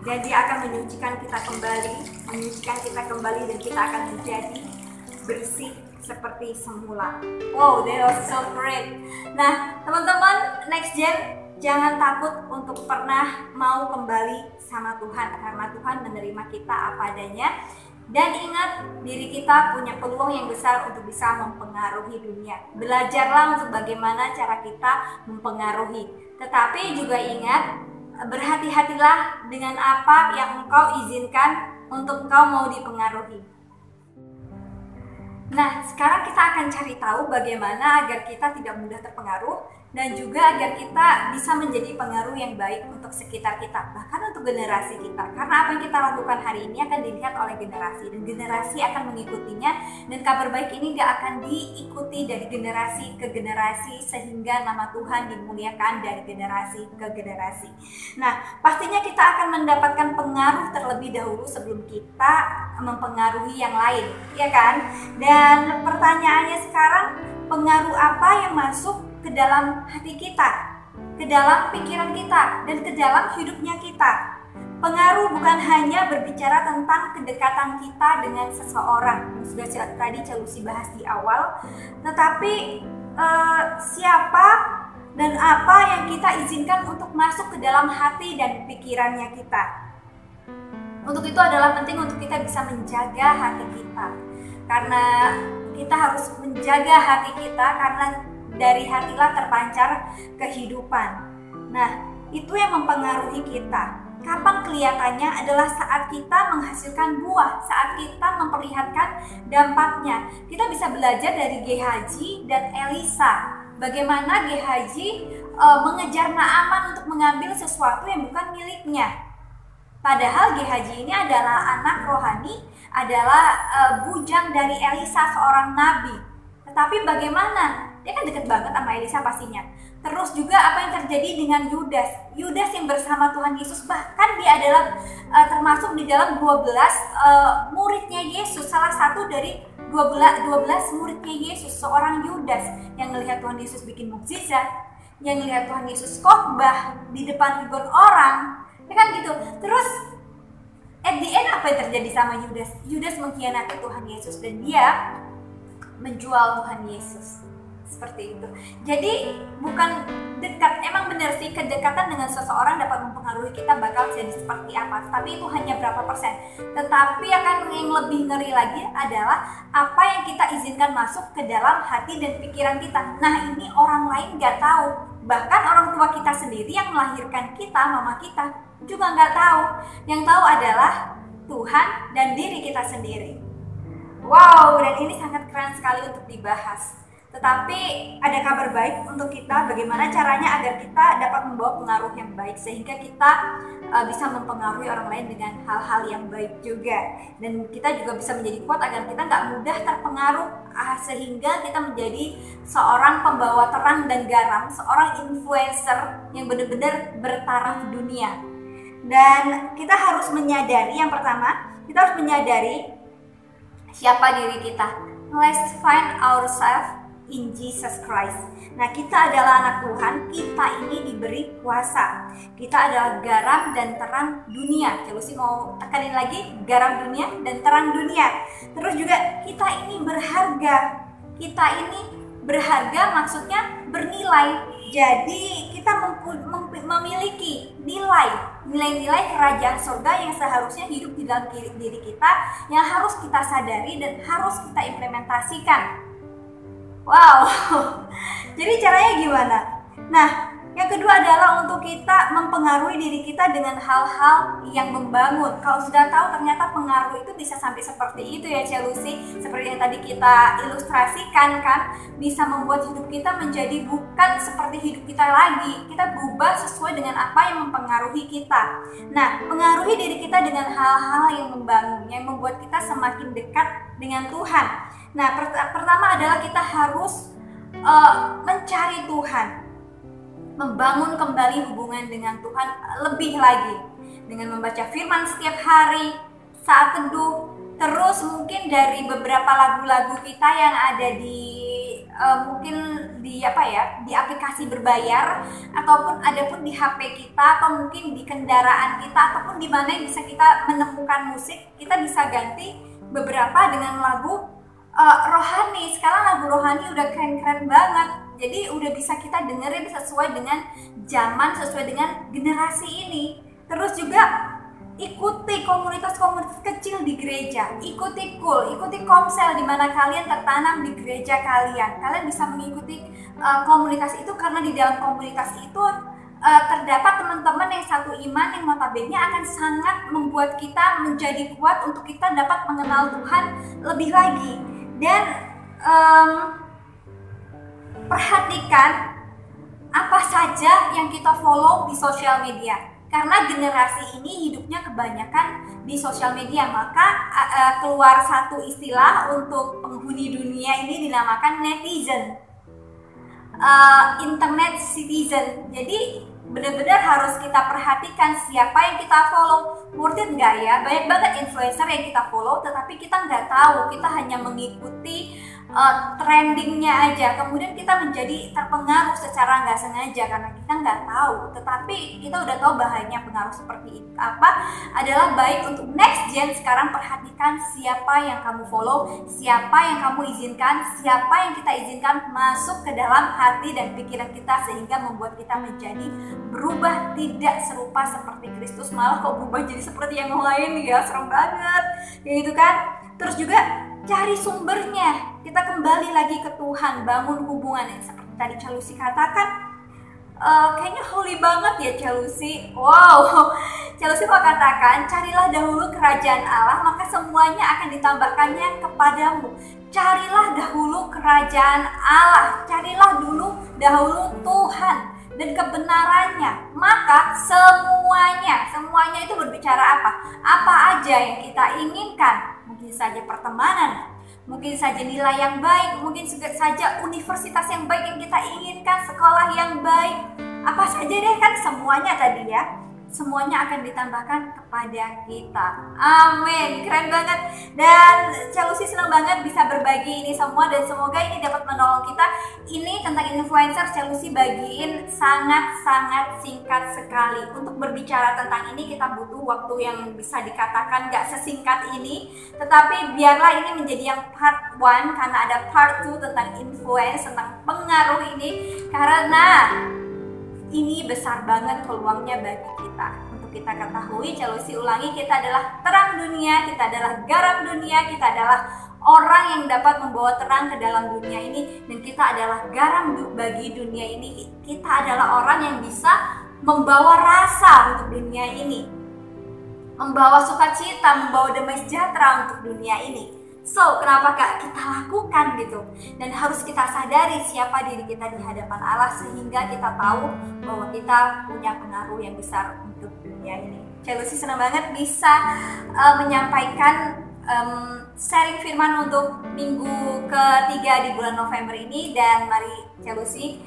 Dan Dia akan menyucikan kita kembali, dan kita akan menjadi bersih seperti semula. Wow, that was so great. Nah, teman-teman, next gen, jangan takut untuk pernah mau kembali sama Tuhan, karena Tuhan menerima kita apa adanya. Dan ingat, diri kita punya peluang yang besar untuk bisa mempengaruhi dunia. Belajarlah untuk bagaimana cara kita mempengaruhi. Tetapi juga ingat, berhati-hatilah dengan apa yang engkau izinkan untuk engkau mau dipengaruhi. Nah, sekarang kita akan cari tahu bagaimana agar kita tidak mudah terpengaruh, dan juga agar kita bisa menjadi pengaruh yang baik untuk sekitar kita, bahkan untuk generasi kita. Karena apa yang kita lakukan hari ini akan dilihat oleh generasi, dan generasi akan mengikutinya, dan kabar baik ini gak akan diikuti dari generasi ke generasi, sehingga nama Tuhan dimuliakan dari generasi ke generasi. Nah, pastinya kita akan mendapatkan pengaruh terlebih dahulu sebelum kita mempengaruhi yang lain, ya kan? Dan pertanyaannya sekarang, pengaruh apa yang masuk ke dalam hati kita, ke dalam pikiran kita, dan ke dalam hidupnya kita? Pengaruh bukan hanya berbicara tentang kedekatan kita dengan seseorang, yang sudah tadi Chelsea bahas di awal, tetapi siapa dan apa yang kita izinkan untuk masuk ke dalam hati dan pikirannya kita. Untuk itu adalah penting untuk kita bisa menjaga hati kita, karena kita harus menjaga hati kita, karena dari hatilah terpancar kehidupan. Nah, itu yang mempengaruhi kita. Kapan kelihatannya adalah saat kita menghasilkan buah, saat kita memperlihatkan dampaknya. Kita bisa belajar dari Gehazi dan Elisa. Bagaimana Gehazi mengejar Naaman untuk mengambil sesuatu yang bukan miliknya. Padahal Gehazi ini adalah anak rohani, adalah bujang dari Elisa, seorang nabi. Tetapi bagaimana? Dia kan deket banget sama Elisa pastinya. Terus juga apa yang terjadi dengan Yudas? Yudas yang bersama Tuhan Yesus, bahkan dia adalah termasuk di dalam 12 muridnya Yesus. Salah satu dari 12 muridnya Yesus, seorang Yudas yang melihat Tuhan Yesus bikin mukjizat, yang melihat Tuhan Yesus khotbah di depan ribuan orang. Ya kan gitu. Terus at the end apa yang terjadi sama Yudas? Yudas mengkhianati Tuhan Yesus dan dia menjual Tuhan Yesus. Seperti itu. Jadi bukan dekat, emang benar sih kedekatan dengan seseorang dapat mempengaruhi kita bakal jadi seperti apa, tapi itu hanya berapa persen. Tetapi akan yang lebih ngeri lagi adalah apa yang kita izinkan masuk ke dalam hati dan pikiran kita. Nah, ini orang lain gak tahu, bahkan orang tua kita sendiri yang melahirkan kita, mama kita juga gak tahu. Yang tahu adalah Tuhan dan diri kita sendiri. Wow, dan ini sangat keren sekali untuk dibahas. Tetapi ada kabar baik untuk kita, bagaimana caranya agar kita dapat membawa pengaruh yang baik, sehingga kita bisa mempengaruhi orang lain dengan hal-hal yang baik juga. Dan kita juga bisa menjadi kuat agar kita nggak mudah terpengaruh, sehingga kita menjadi seorang pembawa terang dan garam, seorang influencer yang benar-benar bertaraf dunia. Dan kita harus menyadari yang pertama, kita harus menyadari siapa diri kita. Let's find ourselves in Jesus Christ. Nah, kita adalah anak Tuhan, kita ini diberi kuasa. Kita adalah garam dan terang dunia. Chelsea mau tekanin lagi, garam dunia dan terang dunia. Terus juga kita ini berharga. Kita ini berharga maksudnya bernilai. Jadi kita memiliki nilai-nilai kerajaan surga yang seharusnya hidup di dalam diri kita, yang harus kita sadari dan harus kita implementasikan. Wow, jadi caranya gimana? Nah, yang kedua adalah untuk kita mempengaruhi diri kita dengan hal-hal yang membangun. Kalau sudah tahu ternyata pengaruh itu bisa sampai seperti itu ya Chelsea. Seperti yang tadi kita ilustrasikan kan, bisa membuat hidup kita menjadi bukan seperti hidup kita lagi. Kita berubah sesuai dengan apa yang mempengaruhi kita. Nah, pengaruhi diri kita dengan hal-hal yang membangun, yang membuat kita semakin dekat dengan Tuhan. Nah, pertama adalah kita harus mencari Tuhan, membangun kembali hubungan dengan Tuhan lebih lagi dengan membaca firman setiap hari, saat teduh, terus mungkin dari beberapa lagu-lagu kita yang ada di mungkin di aplikasi berbayar, ataupun ada pun di HP kita, atau mungkin di kendaraan kita, ataupun di mana yang bisa kita menemukan musik. Kita bisa ganti beberapa dengan lagu rohani. Sekarang lagu rohani udah keren-keren banget, jadi udah bisa kita dengerin sesuai dengan zaman, sesuai dengan generasi ini. Terus juga ikuti komunitas-komunitas kecil di gereja, ikuti komsel di mana kalian tertanam di gereja kalian. Kalian bisa mengikuti komunitas itu, karena di dalam komunitas itu terdapat teman-teman yang satu iman, yang notabene akan sangat membuat kita menjadi kuat untuk kita dapat mengenal Tuhan lebih lagi. Dan perhatikan apa saja yang kita follow di sosial media, karena generasi ini hidupnya kebanyakan di sosial media. Maka keluar satu istilah untuk penghuni dunia ini dinamakan netizen, internet citizen. Jadi benar-benar harus kita perhatikan siapa yang kita follow. Worth it nggak ya? Banyak banget influencer yang kita follow, tetapi kita nggak tahu, kita hanya mengikuti trendingnya aja. Kemudian kita menjadi terpengaruh secara nggak sengaja karena kita nggak tahu. Tetapi kita udah tahu bahayanya pengaruh seperti itu apa adalah baik untuk next gen. Sekarang perhatikan siapa yang kamu follow, siapa yang kamu izinkan, siapa yang kita izinkan masuk ke dalam hati dan pikiran kita, sehingga membuat kita menjadi berubah tidak serupa seperti Kristus, malah kok berubah jadi seperti yang lain. Ya serem banget ya gitu kan. Terus juga cari sumbernya, kita kembali lagi ke Tuhan, bangun hubungan yang seperti tadi Chelsea katakan. Kayaknya holy banget ya Chelsea. Wow, Chelsea mau katakan, carilah dahulu kerajaan Allah, maka semuanya akan ditambahkannya kepadamu. Carilah dahulu kerajaan Allah, carilah dahulu Tuhan dan kebenarannya, maka semuanya itu berbicara apa? Apa aja yang kita inginkan. Mungkin saja pertemanan, mungkin saja nilai yang baik, mungkin saja universitas yang baik yang kita inginkan, sekolah yang baik, apa saja deh kan, semuanya tadi ya, semuanya akan ditambahkan kepada kita. Amin, keren banget. Dan Chelsea senang banget bisa berbagi ini semua, dan semoga ini dapat menolong kita. Ini tentang influencer, Chelsea bagiin sangat-sangat singkat sekali. Untuk berbicara tentang ini kita butuh waktu yang bisa dikatakan gak sesingkat ini, tetapi biarlah ini menjadi yang part 1, karena ada part 2 tentang influence, tentang pengaruh ini, karena ini besar banget peluangnya bagi kita. Untuk kita ketahui, Chelsea ulangi, kita adalah terang dunia, kita adalah garam dunia, kita adalah orang yang dapat membawa terang ke dalam dunia ini, dan kita adalah garam bagi dunia ini. Kita adalah orang yang bisa membawa rasa untuk dunia ini, membawa sukacita, membawa damai sejahtera untuk dunia ini. So, kenapa gak kita lakukan gitu? Dan harus kita sadari siapa diri kita di hadapan Allah, sehingga kita tahu bahwa kita punya pengaruh yang besar untuk dunia ini. Chelsea senang banget bisa menyampaikan sharing firman untuk minggu ketiga di bulan November ini. Dan mari Chelsea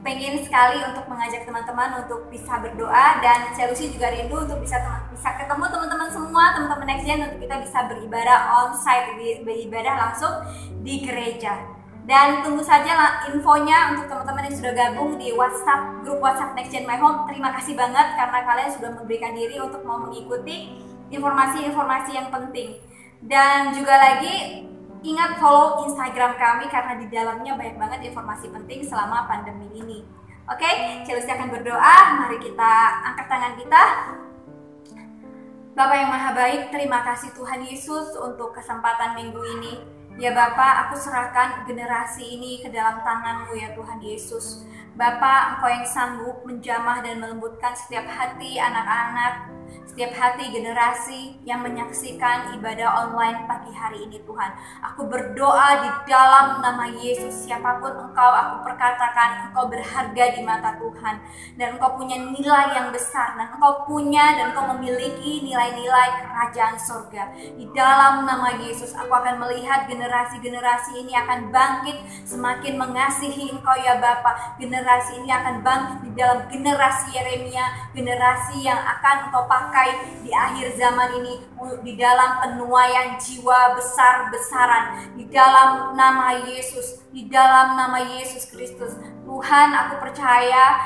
pengen sekali untuk mengajak teman-teman untuk bisa berdoa, dan Chelsea juga rindu untuk bisa ketemu teman-teman semua, teman-teman Next Gen, untuk kita bisa beribadah on-site, beribadah langsung di gereja. Dan tunggu saja infonya untuk teman-teman yang sudah gabung di grup WhatsApp Next Gen My Home. Terima kasih banget karena kalian sudah memberikan diri untuk mau mengikuti informasi-informasi yang penting. Dan juga lagi ingat follow Instagram kami karena di dalamnya banyak banget informasi penting selama pandemi ini. Oke, Chelsea akan berdoa. Mari kita angkat tangan kita. Bapa yang Maha Baik, terima kasih Tuhan Yesus untuk kesempatan minggu ini. Ya Bapa, aku serahkan generasi ini ke dalam tangan-Mu ya Tuhan Yesus. Bapa, Engkau yang sanggup menjamah dan melembutkan setiap hati anak-anak, setiap hati generasi yang menyaksikan ibadah online pagi hari ini Tuhan. Aku berdoa di dalam nama Yesus, siapapun Engkau, aku perkatakan Engkau berharga di mata Tuhan. Dan Engkau punya nilai yang besar, dan Engkau punya dan Engkau memiliki nilai-nilai kerajaan surga. Di dalam nama Yesus, aku akan melihat generasi-generasi ini akan bangkit semakin mengasihi Engkau ya Bapa. Generasi ini akan bangkit di dalam generasi Yeremia, generasi yang akan Engkau pakai di akhir zaman ini, di dalam penuaian jiwa besar-besaran, di dalam nama Yesus, di dalam nama Yesus Kristus. Tuhan, aku percaya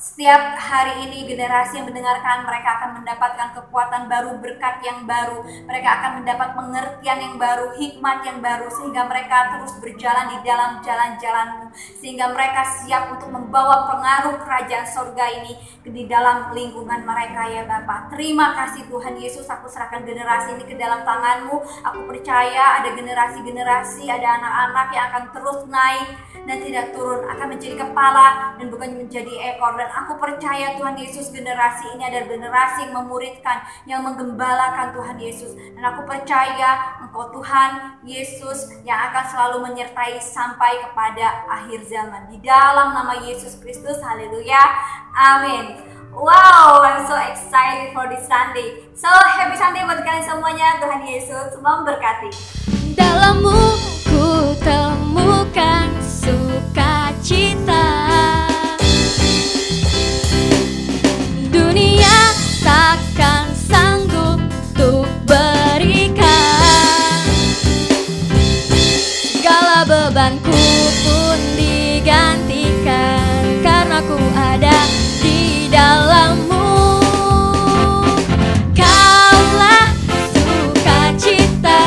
setiap hari ini generasi yang mendengarkan, mereka akan mendapatkan kekuatan baru, berkat yang baru. Mereka akan mendapat pengertian yang baru, hikmat yang baru, sehingga mereka terus berjalan di dalam jalan-jalan-Mu, sehingga mereka siap untuk membawa pengaruh kerajaan surga ini di dalam lingkungan mereka ya Bapa. Terima kasih Tuhan Yesus, aku serahkan generasi ini ke dalam tangan-Mu. Aku percaya ada generasi-generasi, ada anak-anak yang akan terus naik dan tidak turun, akan menjadi kepala dan bukan menjadi ekor. Dan aku percaya Tuhan Yesus, generasi ini adalah generasi yang memuridkan, yang menggembalakan Tuhan Yesus. Dan aku percaya Engkau Tuhan Yesus yang akan selalu menyertai sampai kepada akhir zaman. Di dalam nama Yesus Kristus, haleluya, amin. Wow, I'm so excited for this Sunday. So happy Sunday buat kalian semuanya. Tuhan Yesus memberkati. Dalammu ku temukan sukacita, dunia takkan sanggup untuk berikan. Segala bebanku pun digantikan karena ku ada di dalammu. Kaulah sukacita,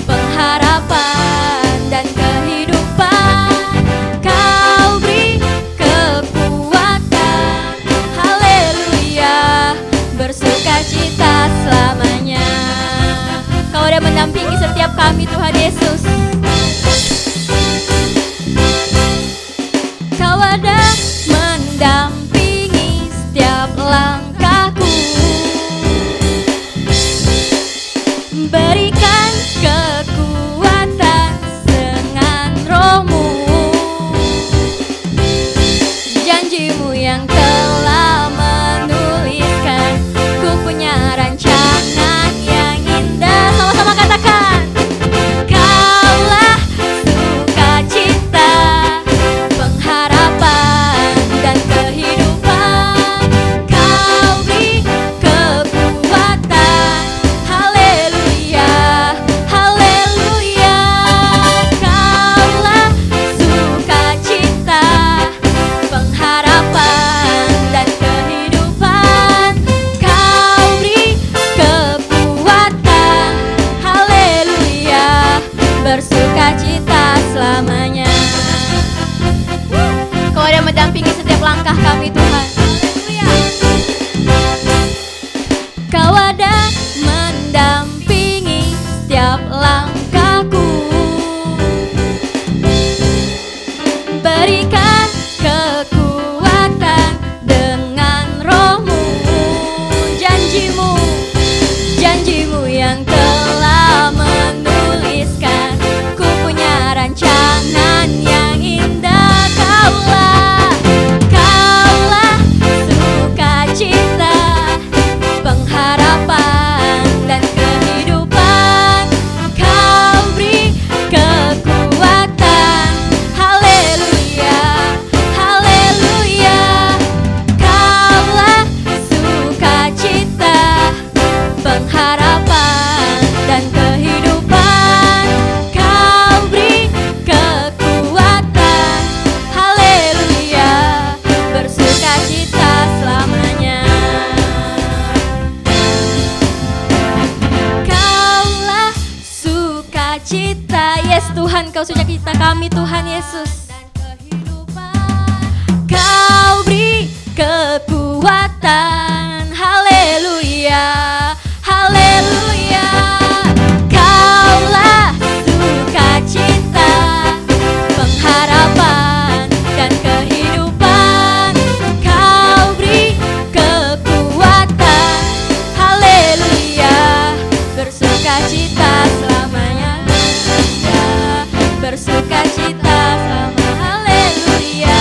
pengharapan dan kehidupan. Kau beri kekuatan, haleluya, bersukacita selamanya. Kau ada mendampingi setiap kami Tuhan Yesus. Kau ada mendampingi setiap langkahku. Berikan kekuatan dengan Roh-Mu, janji-Mu yang telah menuliskan. Ku punya rancangan yang indah. Sama-sama katakan, Kau Engkau sukacita kami Tuhan Yesus. Kau beri kekuatan, haleluya, haleluya. Kaulah sukacita, pengharapan dan kehidupan. Kau beri kekuatan, haleluya, bersukacita selamanya, bersukacita selama, haleluya,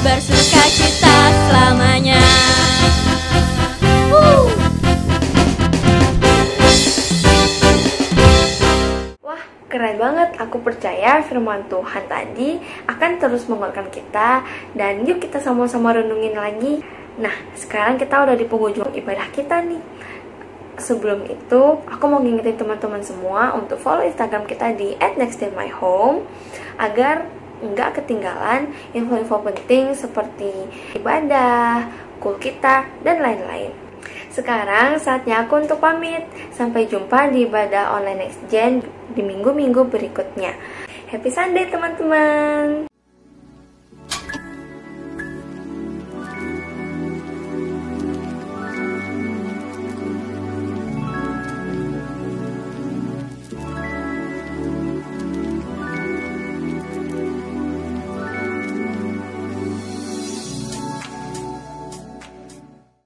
bersukacita selamanya. Wah, keren banget. Aku percaya firman Tuhan tadi akan terus menguatkan kita. Dan yuk kita sama-sama renungin lagi. Nah, sekarang kita udah di penghujung ibadah kita nih. Sebelum itu, aku mau ngingetin teman-teman semua untuk follow Instagram kita di @nextgenmyhome agar nggak ketinggalan info-info penting seperti ibadah, kul kita, dan lain-lain. Sekarang saatnya aku untuk pamit. Sampai jumpa di ibadah online Next Gen di minggu-minggu berikutnya. Happy Sunday teman-teman.